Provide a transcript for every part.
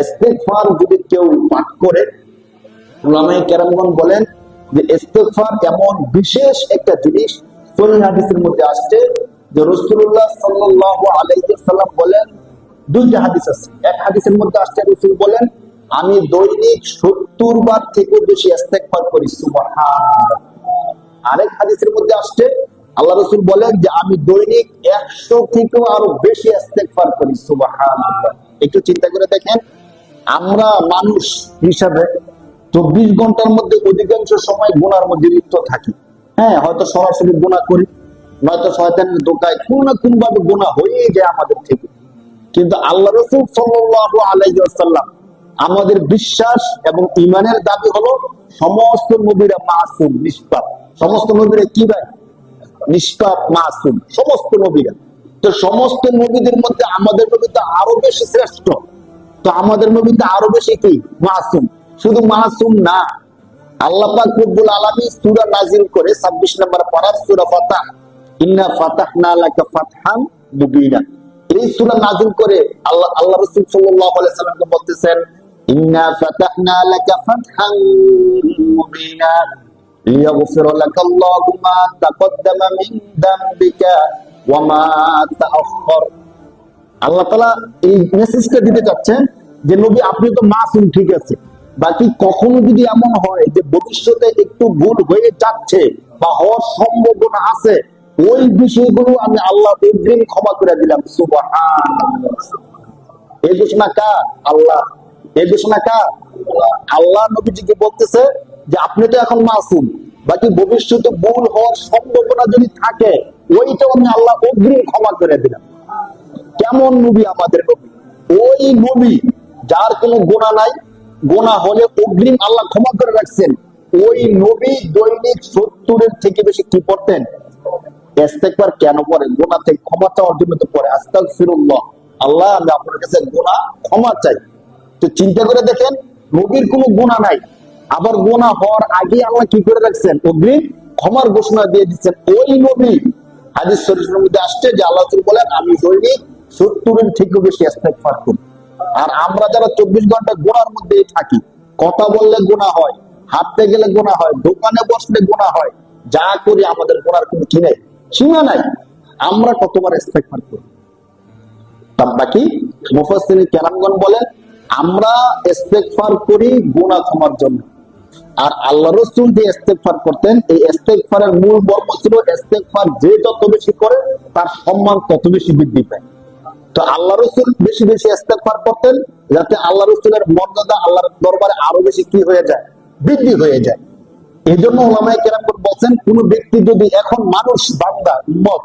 ইস্তেগফার যদি কেউ পাঠ করে, উলামায়ে কেরামগণ বলেন যে ইস্তেগফার এমন বিশেষ একটা জিনিস, সহিহ হাদিসের মধ্যে আসছে যে রাসূলুল্লাহ সাল্লাল্লাহু আলাইহি ওয়াসাল্লাম বলেন, দুইটা হাদিস আছে। এক হাদিসের মধ্যে আসছে রাসূল বলেন, আমি দৈনিক 70 বার থেকে বেশি ইস্তেগফার করি, সুবহানাল্লাহ। আরেক হাদিসের মধ্যে আসছে আল্লাহ রাসূল বলেন যে আমি দৈনিক 100 থেকেও আরো বেশি ইস্তেগফার করি, সুবহানাল্লাহ। একটু চিন্তা করে দেখেন, আমরা মানুষ হিসাবে 24 ঘন্টার মধ্যে অধিকাংশ সময় গুনার মধ্যে লিপ্ত থাকি। হ্যাঁ, হয়তো সরাসরি গুনাহ করি, নয়তো শয়তানের ধোঁকায় কোন না কোন ভাবে গুনাহ হয়ে যায় আমাদের থেকে। কিন্তু আল্লাহ রাসূল সাল্লাল্লাহু আলাইহি ওয়াসাল্লাম, আমাদের বিশ্বাস এবং ঈমানের দাবি হলো সমস্ত নবীরা মাসুম, নিষ্পাপ। সমস্ত নবীরা কি ভাই? নিষ্পাপ, মাসুম, সমস্ত নবীরা। তো সমস্ত নবীদের মধ্যে আমাদের নবী তো আরো বেশি শ্রেষ্ঠ। তো আমাদের নবী তো আরো বেশি কি? মাসুম। শুধু মাসুম না, আল্লাহ পাক রব্বুল আলামিন সূরা নাযিল করে 26 নম্বর পারার সূরা ফাতাহ, ইন্না ফাতাহনা লাকা ফাতহান মুবিনা। এই সূরা নাযিল করে আল্লাহ রাসূল সাল্লাল্লাহু আলাইহি সাল্লামকে বলতেছেন, ইন্না ফাতাহনা লাকা ফাতহান মুবিনা লিয়াগফির লাকাল্লাহু মা তাকদ্দামা মিন যামবিকা ওয়া মা তাআখার। আল্লাহ তাআলা এই মেসেজটা দিতে চাচ্ছেন যে নবী আপনি তো মাসুম, ঠিক আছে, বাকি কখনো যদি এমন হয় যে ভবিষ্যতে একটু ভুল হয়ে যাচ্ছে বা হওয়ার সম্ভাবনা আছে, ওই বিষয়গুলো আমি আল্লাহ অগ্রিম ক্ষমা করে দিলাম, সুবহানাল্লাহ। এই ঘোষণা কার? আল্লাহ। এই ঘোষণা কার? আল্লাহ নবীজিকে বলতেছে যে আপনি তো এখন মাসুম, বাকি ভবিষ্যতে ভুল হওয়ার সম্ভাবনা যদি থাকে, ওইটাও আমি আল্লাহ অগ্রিম ক্ষমা করে দিলাম। কেমন নবী আমাদের নবী? ওই নবী যার কোনো গুনাহ নাই, গুনাহ হলে অগ্রিম আল্লাহ ক্ষমা করে রাখছেন। ওই নবী দৈনিক 70-এর থেকে বেশি কি পড়তেন? ইস্তেগফার কেন পড়েন? গুনাহ থেকে ক্ষমা চাওয়ার জন্য তো পড়ে, আস্তাগফিরুল্লাহ, আল্লাহ আমি আপনার কাছে গুনাহ ক্ষমা চাই। তো চিন্তা করে দেখেন, নবীর কোনো গুনাহ নাই, আবার গুনাহ হওয়ার আগে আল্লাহ কি করে রাখছেন? অগ্রিম ক্ষমার ঘোষণা দিয়ে দিচ্ছেন। ওই নবী হাদিস শরীফের মধ্যে আসছে যে আল্লাহ রাসূল বলেন আমি দৈনিক 70-এর থেকে বেশি ইস্তেগফার করি। আর আমরা যারা 24 ঘন্টা গুনার মধ্যে থাকি, কথা বললে গুনাহ হয়, হাঁটতে গেলে গুনাহ হয়, দোকানে বসলে গুনাহ হয়, যা করি আমাদের গুনার কোনো কি নাই, সীমা নাই। আমরা কতবার ইস্তেগফার করি? তার বাকি মুফাসসিরিন কেরামগণ বলেন আমরা ইস্তেগফার করি গুনাহ ক্ষমার জন্য। আর আল্লাহ রাসূল যে ইস্তেগফার করতেন, এই ইস্তেগফারের মূল মর্ম ছিল ইস্তেগফার যে যত বেশি করে তার সম্মান তত বেশি বৃদ্ধি পায়। তো আল্লাহ রাসূল বেশি বেশি ইস্তেগফার করতেন যাতে আল্লাহ রাসূলের মর্যাদা আল্লাহর দরবারে আরো বেশি কি হয়ে যায়? বৃদ্ধি হয়ে যায়। এই জন্য উলামায়ে কেরাম বলেন কোন ব্যক্তি যদি এখন মানুষ বান্দা উম্মত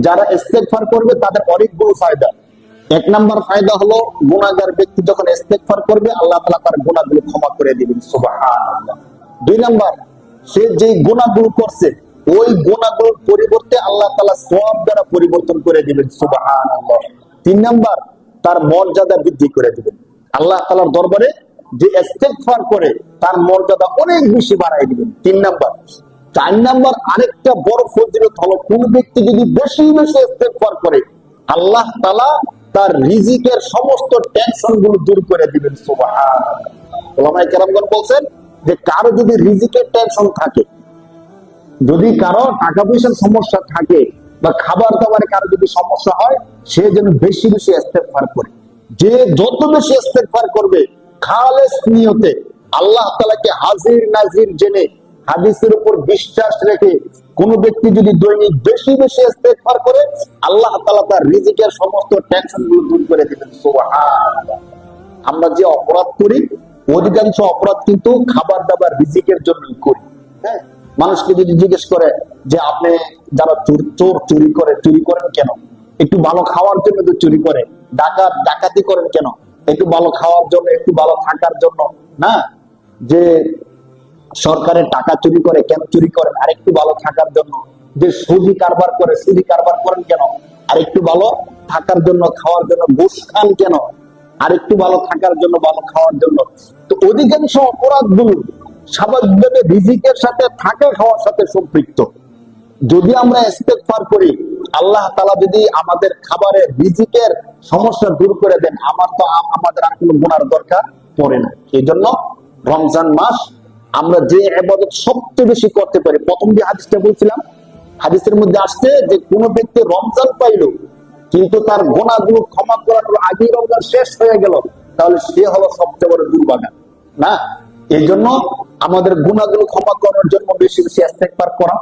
যারা ইস্তেগফার করবে তাদের অনেকগুলো ফায়দা। এক নাম্বার ফায়দা হলো গুনাহগার ব্যক্তি যখন ইস্তেগফার করবে আল্লাহ তাআলা তার গুনাহগুলো ক্ষমা করে দিবেন, সুবহানাল্লাহ। দুই নাম্বার, সে যে গুনাহগুলো করছে ওই গুনাহগুলোর পরিবর্তে আল্লাহ তাআলা সওয়াব দ্বারা পরিবর্তন করে দিবেন, সুবহানাল্লাহ। তিন নাম্বার, তার মর্যাদা বৃদ্ধি করে দিবেন। আল্লাহ তাআলার দরবারে যে ইস্তেগফার করে তার মর্যাদা অনেক বেশি বাড়ায় দিবেন। তিন নাম্বার। চার নাম্বার, আরেকটা বড় ফজিলত হলো কোন ব্যক্তি যদি বেশি বেশি ইস্তেগফার করে আল্লাহ তাআলা তার রিজিকের সমস্ত টেনশন গুলো দূর করে দিবেন, সুবহানাল্লাহ। উলামায়ে কেরামগণ বলেন যে কারো যদি রিজিকের টেনশন থাকে, যদি কারো টাকা পয়সার সমস্যা থাকে বা খাবার দাবারে কারো যদি সমস্যা হয়, সে যেন বেশি বেশি ইস্তেগফার করে। যে যত বেশি ইস্তেগফার করবে খালেস নিয়তে, আল্লাহ তাআলাকে হাজির নাজির জেনে, হাদিসের উপর বিশ্বাস রেখে কোন ব্যক্তি যদি দৈনিক বেশি বেশি ইস্তেগফার করে আল্লাহ তাআলা তার রিজিকের সমস্ত টেনশন গুলো দূর করে দিবেন, সুবহানাল্লাহ। আমরা যে অপরাধ করি অধিকাংশ অপরাধ কিন্তু খাবার দাবার রিজিকের জন্যই করি। হ্যাঁ, মানুষকে যদি জিজ্ঞেস করে যে আপনি যারা চোর চুরি করেন কেন? একটু ভালো খাওয়ার জন্য তো চুরি করে। ডাকাতি করেন কেন? একটু ভালো খাওয়ার জন্য, একটু ভালো থাকার জন্য না। যে সরকারের টাকা চুরি করে কেন চুরি করেন? আর একটু ভালো থাকার জন্য। যে সুদি কারবার করেন কেন? আর একটু ভালো থাকার জন্য, খাওয়ার জন্য। ঘুষ খান কেন? আর একটু ভালো থাকার জন্য, ভালো খাওয়ার জন্য। তো অধিকাংশ অপরাধগুলো স্বাভাবিকভাবে রিজিকের সাথে, থাকা খাওয়ার সাথে সম্পৃক্ত। যদি আমরা ইস্তেগফার করি আল্লাহ তাআলা যদি আমাদের খাবারের রিজিকের সমস্যা দূর করে দেন, আমাদের আর কোনো গুনার দরকার পড়ে না। এই জন্য রমজান মাস আমরা যে ইবাদত সবচেয়ে বেশি করতে পারি, প্রথম যে হাদিসটা বলছিলাম, হাদিসের মধ্যে আসছে যে কোন ব্যক্তি রমজান পাইলো কিন্তু তার গুনাহগুলো ক্ষমা করার আগেই রমজান শেষ হয়ে গেল, তাহলে সে হলো সবচেয়ে বড় দুর্ভাগা না। এই জন্য আমাদের গুনাহগুলো ক্ষমা করার জন্য বেশি বেশি ইস্তেগফার করা,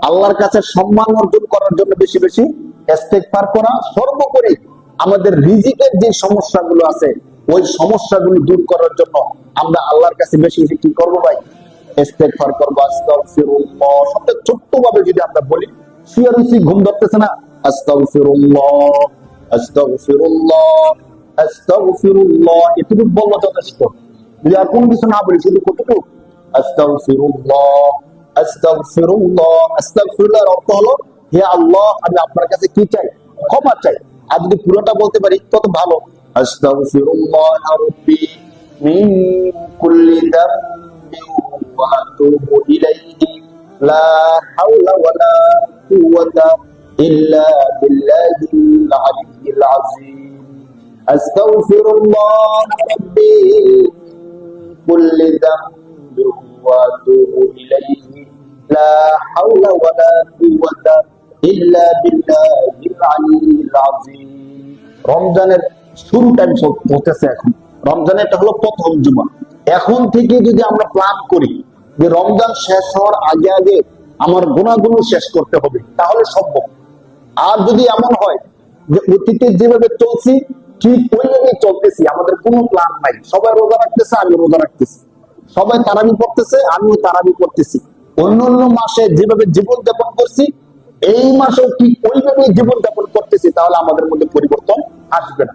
আল্লাহর কাছে সম্মান অর্জন করার জন্য বেশি বেশি ইস্তেগফার করা, সর্বোপরি আমাদের রিজিকের যে সমস্যাগুলো আছে ওই সমস্যাগুলো দূর করার জন্য আমরা আল্লাহর কাছে বেশি বেশি কি করবো ভাই? ইস্তেগফার করবো। আস্তাগফিরুল্লাহ সবচেয়ে ছোট্ট ভাবে যদি আমরা বলি, শুয়ে রয়েছি, ঘুম ধরতেছে না, আস্তাগফিরুল্লাহ আস্তাগফিরুল্লাহ আস্তাগফিরুল্লাহ, এটুকু বললে যথেষ্ট। যদি আর কোনো কিছু না বলি, শুধু কতটুকু আস্তাগফিরুল্লাহ আস্তাগফিরুল্লাহ। আস্তাগফিরুল্লাহর অর্থ হলো, হে আল্লাহ আমি আপনার কাছে কি চাই? ক্ষমা চাই। আর যদি পুরোটা বলতে পারি তত ভালো। আস্তাগফিরুল্লাহ রাব্বি মিন কুল্লি যামবিন ওয়া আতুবু ইলাইহি লা হাওলা ওয়ালা কুওয়াতা ইল্লা বিল্লাহিল আলিয়্যিল আযীম। আস্তাগফিরুল্লাহ রাব্বি কুল্লি যামবিন ওয়া আতুবু ইলাইহি লা হাওলা ওয়ালা কুওয়াতা ইল্লা বিল্লাহিল আলিয়্যিল আযীম। রমজানের শুরু টাইম চলতেছে এখন, রমজানের এটা হলো প্রথম জুমা। এখন থেকে যদি আমরা প্ল্যান করি যে রমজান শেষ হওয়ার আগে আগে আমার গুনাহগুলো শেষ করতে হবে, তাহলে সম্ভব। আর যদি এমন হয় যে অতীতে যেভাবে চলছি ঠিক ওইভাবেই চলতেছি, আমাদের কোনো প্ল্যান নাই, সবাই রোজা রাখতেছে আমি রোজা রাখতেছি, সবাই তারাবি পড়তেছে আমিও তারাবি পড়তেছি, অন্য অন্য মাসে যেভাবে জীবন যাপন করছি এই মাসেও ঠিক ওইভাবে জীবন যাপন করতেছি, তাহলে আমাদের মধ্যে পরিবর্তন আসবে না।